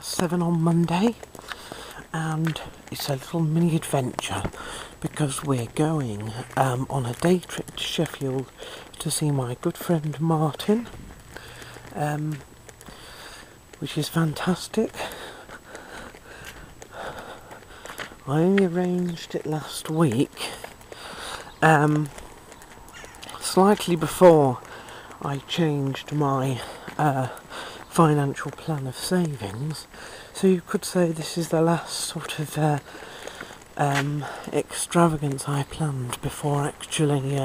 7 on Monday, and it's a little mini adventure because we're going on a day trip to Sheffield to see my good friend Martin, which is fantastic. I only arranged it last week, slightly before I changed my financial plan of savings, so you could say this is the last sort of extravagance I planned before actually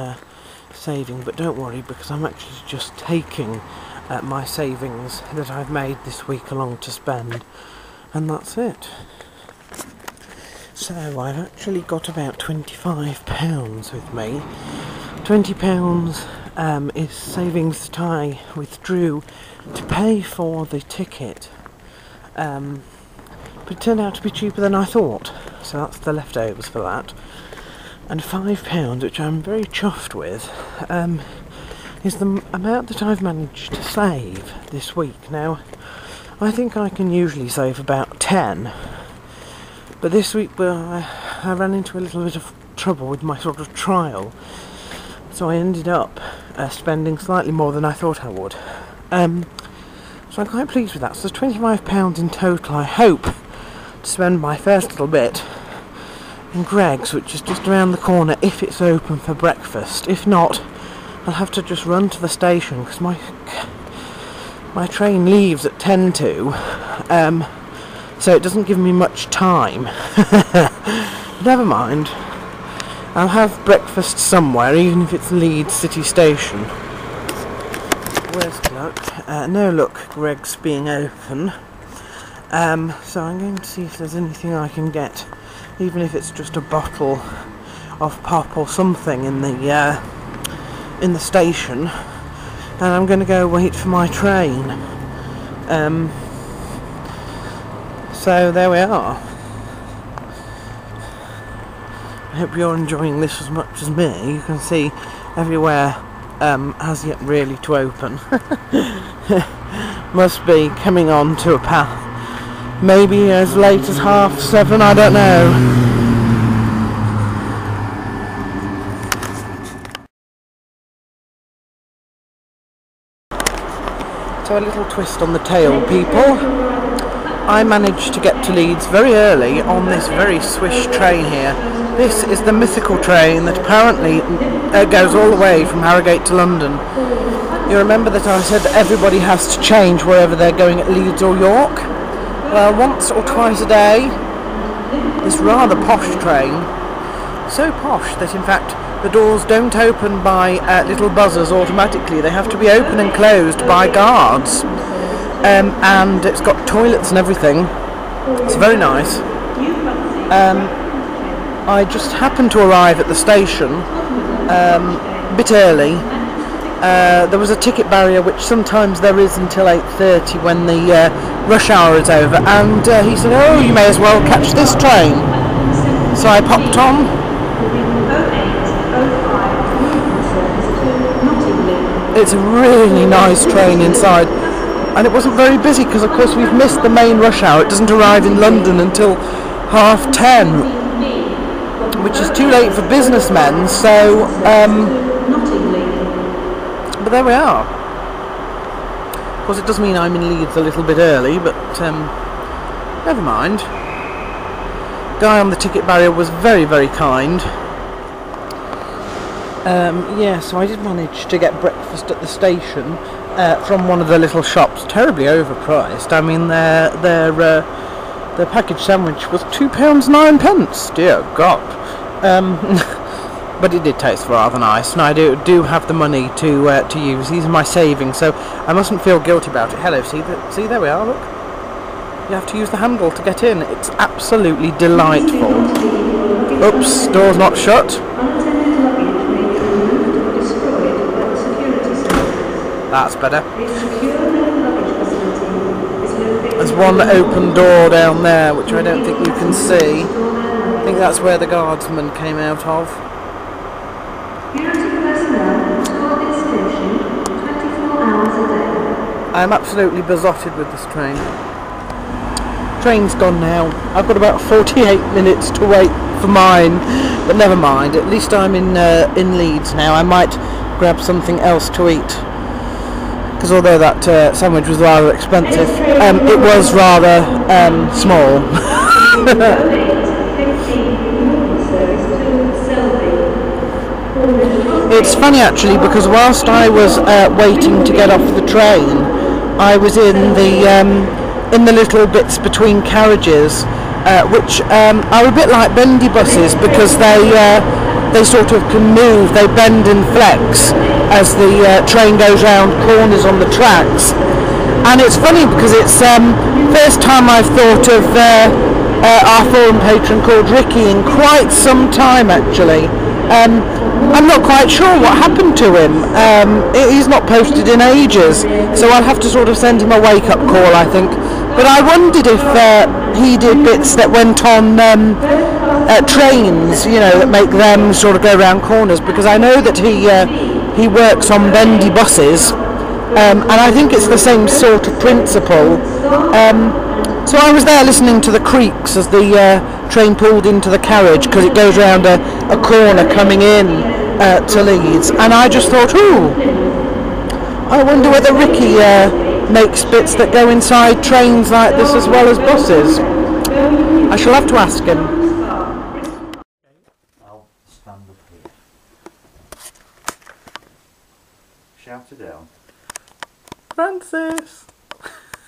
saving. But don't worry, because I'm actually just taking my savings that I've made this week along to spend, and that's it. So I've actually got about £25 with me. £20 is savings that I withdrew to pay for the ticket, but it turned out to be cheaper than I thought, so that's the leftovers for that. And £5, which I'm very chuffed with, is the amount that I've managed to save this week. Now, I think I can usually save about 10, but this week I ran into a little bit of trouble with my sort of trial, so I ended up spending slightly more than I thought I would. So I'm quite pleased with that. So there's £25 in total. I hope to spend my first little bit in Greg's, which is just around the corner, if it's open for breakfast. If not, I'll have to just run to the station, because my train leaves at 10 to, so it doesn't give me much time. Never mind. I'll have breakfast somewhere, even if it's Leeds City Station. Where's the luck? No luck, Greg's being open. So I'm going to see if there's anything I can get, even if it's just a bottle of pop or something in the station. And I'm going to go wait for my train. So there we are. I hope you're enjoying this as much as me. You can see everywhere has yet really to open. Must be coming on to a path. Maybe as late as 7:30, I don't know. So a little twist on the tale, people. I managed to get to Leeds very early on this very swish train here. This is the mythical train that apparently goes all the way from Harrogate to London. You remember that I said that everybody has to change wherever they're going at Leeds or York? Well, once or twice a day, this rather posh train, so posh that in fact the doors don't open by little buzzers automatically. They have to be open and closed by guards. And it's got toilets and everything. It's very nice. I just happened to arrive at the station a bit early. There was a ticket barrier, which sometimes there is until 8:30 when the rush hour is over, and he said, "Oh, you may as well catch this train." So I popped on. It's a really nice train inside. And it wasn't very busy because, of course, we've missed the main rush hour. It doesn't arrive in London until 10:30, which is too late for businessmen. So, but there we are. Of course, it does mean I'm in Leeds a little bit early, but never mind. Guy on the ticket barrier was very, very kind. Yeah, so I did manage to get breakfast at the station. From one of the little shops, terribly overpriced. I mean, their package sandwich was £2.09. Dear God! But it did taste rather nice, and I do have the money to use. These are my savings, so I mustn't feel guilty about it. Hello, see there we are. Look, you have to use the handle to get in. It's absolutely delightful. Oops, door's not shut. That's better. There's one open door down there, which I don't think you can see. I think that's where the guardsman came out of. I'm absolutely besotted with this train. Train's gone now. I've got about 48 minutes to wait for mine, but never mind. At least I'm in Leeds now. I might grab something else to eat, because although that sandwich was rather expensive, it was rather small. It's funny actually, because whilst I was waiting to get off the train, I was in the little bits between carriages, which are a bit like bendy buses, because they sort of can move, they bend and flex as the train goes round corners on the tracks. And it's funny because it's first time I've thought of our forum patron called Ricky in quite some time actually. I'm not quite sure what happened to him. He's not posted in ages, so I'll have to sort of send him a wake-up call, I think. But I wondered if he did bits that went on trains, you know, that make them sort of go around corners, because I know that he works on bendy buses, and I think it's the same sort of principle. So I was there listening to the creaks as the train pulled into the carriage, because it goes round a corner coming in to Leeds, and I just thought, ooh, I wonder whether Ricky makes bits that go inside trains like this as well as buses. I shall have to ask him. I'll stand up here. Shout her down. Francis!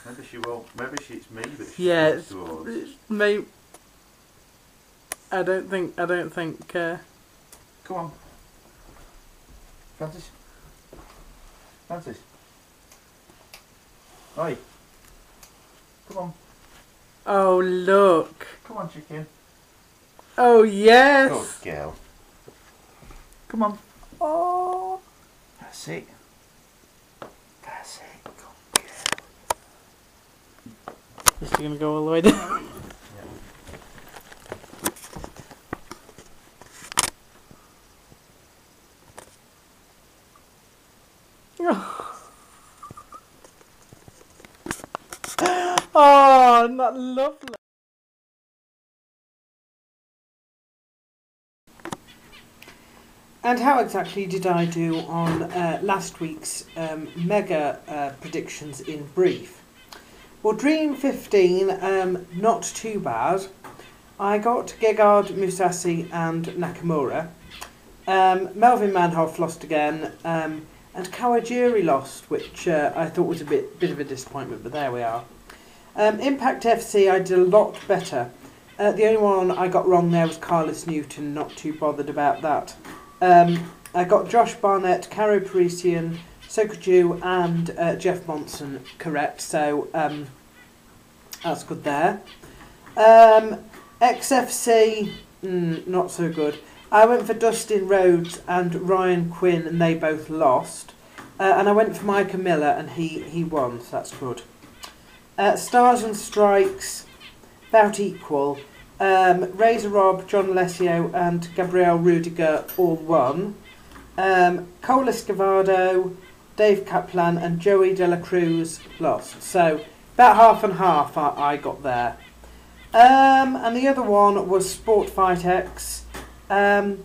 Maybe she won't. Maybe it's me that she yes, to us. Maybe. I don't think. Come on, Francis. Francis. Oi. Come on. Oh look. Come on, chicken. Oh yes. Good girl. Come on. Oh. That's it. That's it. Good girl. Is she gonna go all the way down? Oh, not lovely. And how exactly did I do on last week's mega predictions in brief? Well, Dream 15, not too bad. I got Gegard, Musasi and Nakamura. Melvin Manhoff lost again. And Kawajiri lost, which I thought was a bit of a disappointment, but there we are. Impact FC, I did a lot better. The only one I got wrong there was Carlos Newton, not too bothered about that. I got Josh Barnett, Caro Parisian, Sokoju and Jeff Monson correct, so that's good there. XFC, not so good. I went for Dustin Rhodes and Ryan Quinn, and they both lost. And I went for Micah Miller, and he won, so that's good. Stars and Strikes, about equal. Razor Rob, John Alessio and Gabriel Rudiger all won. Cole Escovedo, Dave Kaplan and Joey De La Cruz lost. So about half and half I got there. And the other one was Sport Fight X. I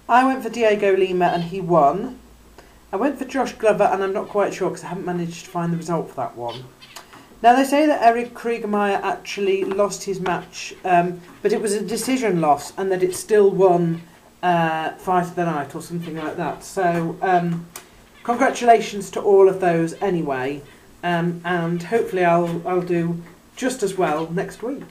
went for Diego Lima and he won. I went for Josh Glover and I'm not quite sure because I haven't managed to find the result for that one. Now they say that Eric Kriegermeyer actually lost his match, but it was a decision loss and that it still won Fight of the Night or something like that. So congratulations to all of those anyway, and hopefully I'll do just as well next week.